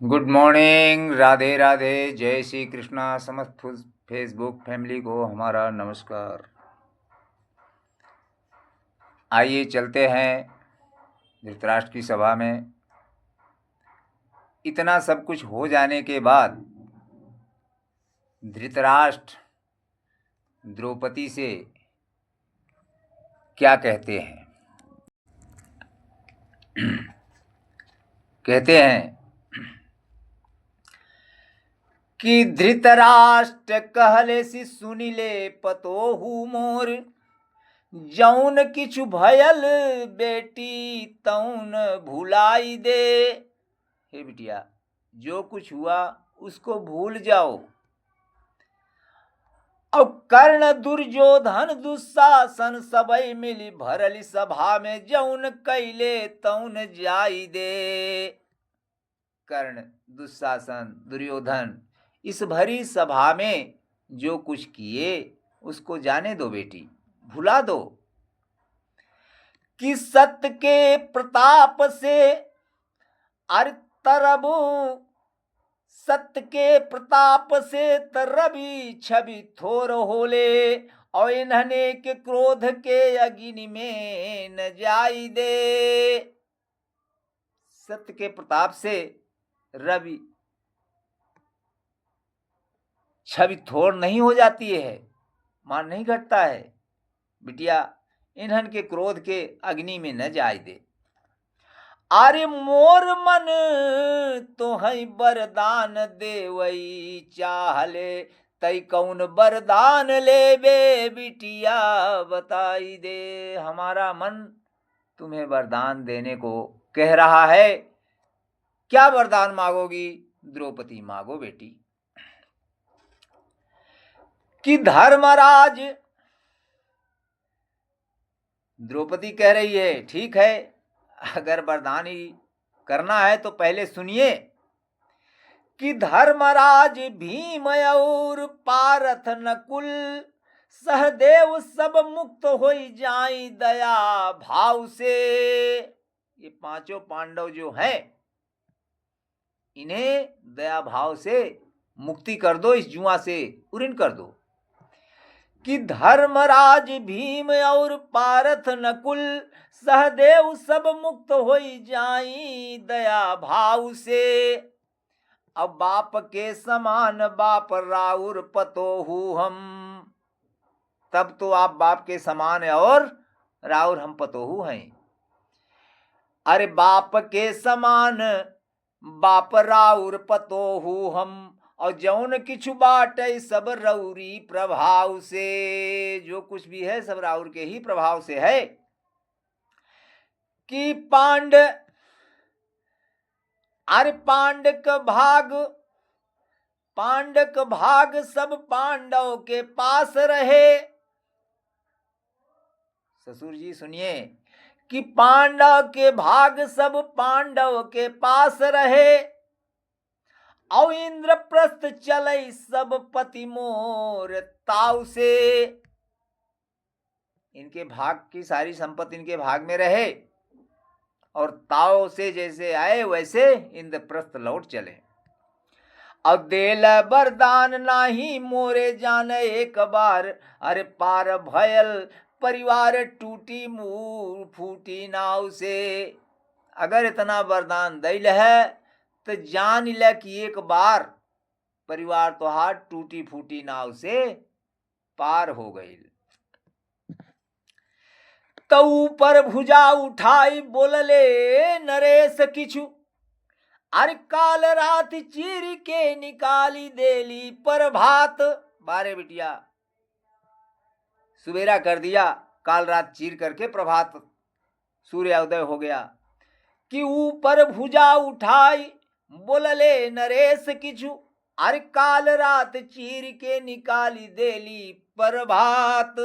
Good morning, Radhe Radhe, जय श्री कृष्णा। समस्त Facebook family को हमारा नमस्कार। आइए चलते हैं धृतराष्ट्र की सभा में। इतना सब कुछ हो जाने के बाद धृतराष्ट्र द्रौपदी से क्या कहते हैं? कहते हैं कि धृतराष्ट्र कहले सि सुनिले पतोहु मोर, जौन किछु भयल बेटी तौन भुलाई दे। हे बिटिया, जो कुछ हुआ उसको भूल जाओ। और कर्ण दुर्योधन दुशासन सबई मिली भरली सभा में, जौन कैले तौन जाई दे। कर्ण, दुशासन, दुर्योधन इस भरी सभा में जो कुछ किए उसको जाने दो बेटी, भुला दो। कि सत्य के प्रताप से अर तरबु, सत्य के प्रताप से तरबी छवि थोर होले, और इन्हने के क्रोध के अग्नि में न जाई दे। सत्य के प्रताप से रवि छवि थोर नहीं हो जाती है, मान नहीं घटता है। बिटिया, इन्हन के क्रोध के अग्नि में न जाय दे। अरे मोर मन तो है वरदान देवई चाहले, तई कौन वरदान लेबे बिटिया बताई दे। हमारा मन तुम्हें वरदान देने को कह रहा है। क्या वरदान मांगोगी? द्रौपदी मांगो बेटी। कि धर्मराज, द्रौपदी कह रही है ठीक है, अगर वरदान ही करना है तो पहले सुनिए। कि धर्मराज भीम और पारथ नकुल, सहदेव सब मुक्त हो जाई दया भाव से। ये पांचों पांडव जो हैं, इन्हें दया भाव से मुक्ति कर दो, इस जुआ से उरीन कर दो। कि धर्मराज भीम और पारथ नकुल, सहदेव सब मुक्त हो जाई दया भाव से। अब बाप के समान बाप राउर पतोहू हम, तब तो आप बाप के समान है और राउर हम पतोहू हैं। अरे बाप के समान बाप राउर पतोहू हम, और जौन किछु बाटे सब रौरी प्रभाव से। जो कुछ भी है सब राउर के ही प्रभाव से है। कि पांड, अरे पांडक भाग, पांडक भाग सब पांडव के पास रहे। ससुर जी सुनिए, कि पांडव के भाग सब पांडव के पास रहे, और इंद्रप्रस्थ चले सब पति मोर ताव से। इनके भाग की सारी संपत्ति इनके भाग में रहे, और ताव से जैसे आए वैसे इंद्रप्रस्थ लौट चले। अब देल वरदान नाही मोरे जाने एक बार, अरे पार भयल परिवार टूटी मुंह फूटी नाव से। अगर इतना वरदान दैल है तो जान ले कि एक बार परिवार तो हाथ टूटी फूटी नाव से पार हो गई। तो ऊपर भुजा उठाई बोलले नरेश किछु, अरे काल रात चीर के निकाली देली प्रभात। बारे बिटिया, सुबेरा कर दिया, काल रात चीर करके प्रभात सूर्योदय हो गया। कि ऊपर भुजा उठाई बोलले नरेश किछु, अरे काल रात चीर के निकाली देली प्रभात।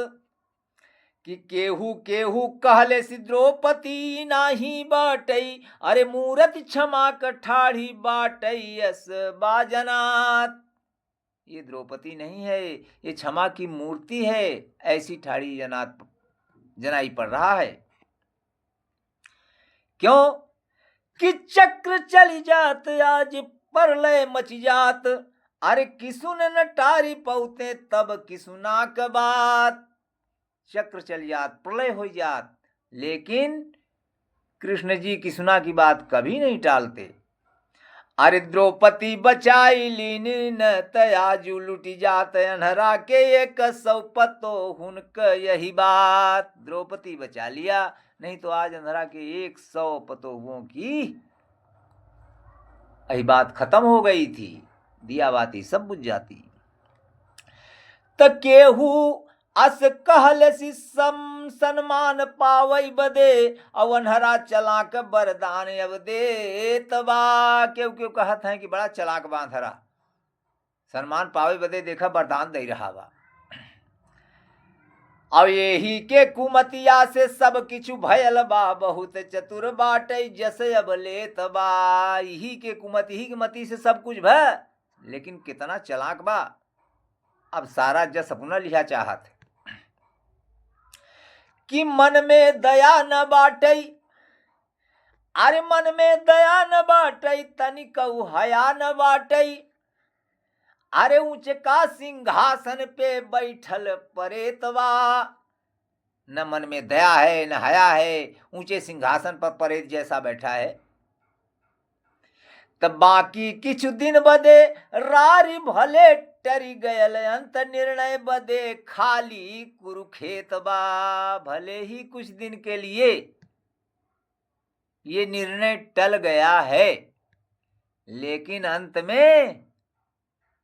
कि केहू केहू कहले सि द्रौपदी नाही बाटई, अरे मूरत क्षमा कठाढ़ी बाटई अस बाजनात। ये द्रौपदी नहीं है, ये क्षमा की मूर्ति है, ऐसी ठाड़ी जनात जनाई पड़ रहा है। क्यों? कि चक्र चली जात आज परलय मच जात। अरे किसुन न टारी पौते तब किसुना क बात। चक्र चल जात, प्रलय हो जात, लेकिन कृष्ण जी किसुना की बात कभी नहीं टालते। अरे द्रौपदी बचाई लीन न तयाजू लुटी जात अनहरा के एक सौ पतो हुनक यही बात। द्रौपदी बचा लिया, नहीं तो आज अंधरा के 100 पतोहुओं की यही बात खत्म हो गई थी, दिया बाती सब बुझ जाती। त केहू अस कहलसी सम्मान पावई बदे अवनहरा चलाक बरदान अब दे तबा। केहू केहू कहत हैं कि बड़ा चलाक बांधरा, सम्मान पावे बदे देखा वरदान दे रहा बा। अब यही के कुमतिया से सब किछु भयल बा, बहुत चतुर बाटे जैसे अब लेत बा। यही के कुमति, ही के मति से सब कुछ भ, लेकिन कितना चलाक बा, अब सारा जस अपना लिया चाहत कि मन में दया न बाटई। अरे मन में दया न बाटई, तनिकऊ हया न बाटई। अरे ऊंच का सिंहासन पे बैठल परेतवा। न मन में दया है न हया है, ऊंचे सिंहासन पर परेत जैसा बैठा है। तब बाकी किछु दिन बदे रारी भले टरी गयल अंत निर्णय बदे खाली कुरुखेत बा। भले ही कुछ दिन के लिए ये निर्णय टल गया है, लेकिन अंत में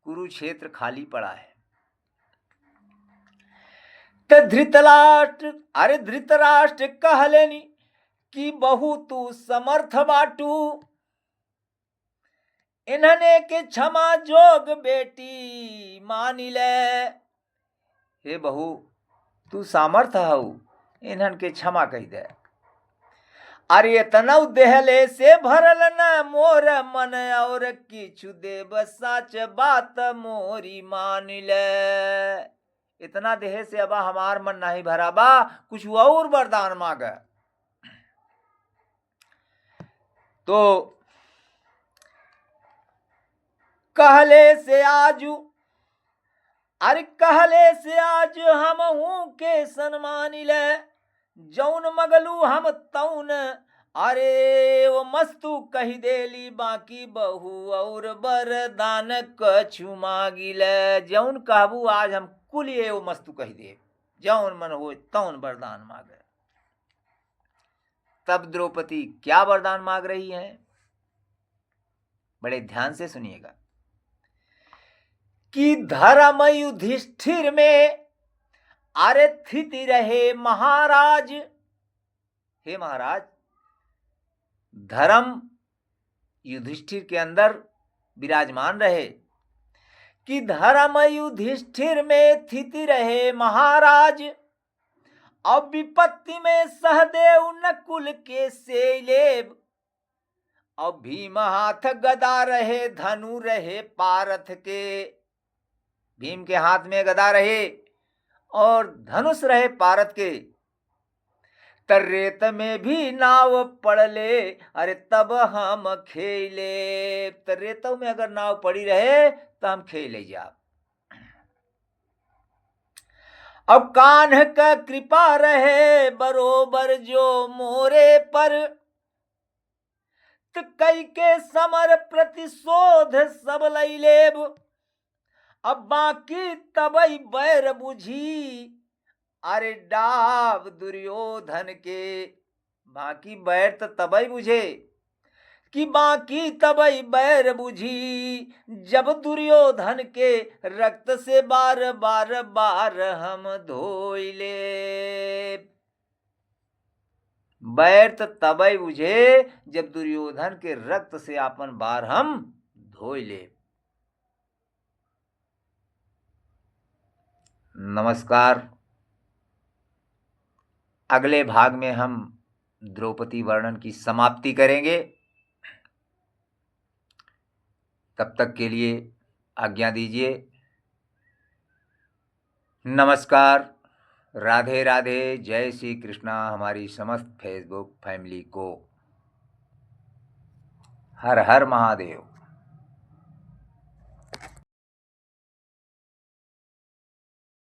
कुरुक्षेत्र खाली पड़ा है। तो धृतराष्ट्र, अरे धृतराष्ट्र कहलेनी कि बहु तू समर्थ बाटू। इन्हने के क्षमा जोग बेटी मानी ले। हे बहू तू सामर्थ हऊ, इन्हन के क्षमा कही दे। अरे तनव देहले से भरल न मोर मन, और किछु देव साच बात मोरी मान ले। इतना देह से अब हमार मन नहीं भरा बा, कुछ और वरदान मांग। तो कहले से आजू, अरे कहले से आज हम हूं के सन्मान ले। जौन मगलू हम तौन, अरे वो मस्तु कही देली, बाकी बहू और बरदान कछु मांगिल। जौन कहबू आज हम कुल ये वो मस्तु कही दे, जौन मन हो तौन वरदान मांगे। तब द्रौपदी क्या वरदान मांग रही है, बड़े ध्यान से सुनिएगा। कि धर्म युधिष्ठिर में अरे स्थिति रहे महाराज। हे महाराज, धर्म युधिष्ठिर के अंदर विराजमान रहे। कि धर्म युधिष्ठिर में स्थिति रहे महाराज। अब विपत्ति में सहदेव नकुल के सेलेब। अब भीम हाथ गदा रहे, धनु रहे पारथ के। भीम के हाथ में गदा रहे और धनुष रहे पारथ के। रेत में भी नाव पड़ले, अरे तब हम खेले। रेतों में अगर नाव पड़ी रहे तो हम खेले जा। अब कान्ह का कृपा रहे बरोबर जो मोरे पर। कई के समर प्रतिशोध सब लई लेब। अब बाकी तबई बैर बुझी, अरे डाब दुर्योधन के। बाकी बैर तो तबई बुझे, कि बाकी तबई बैर बुझी, जब दुर्योधन के रक्त से बार बार बार हम धोइले। बैर तो तबई बुझे जब दुर्योधन के रक्त से अपन बार हम धोइले। नमस्कार। अगले भाग में हम द्रौपदी वर्णन की समाप्ति करेंगे। तब तक के लिए आज्ञा दीजिए। नमस्कार, राधे राधे, जय श्री कृष्णा हमारी समस्त फेसबुक फैमिली को। हर हर महादेव।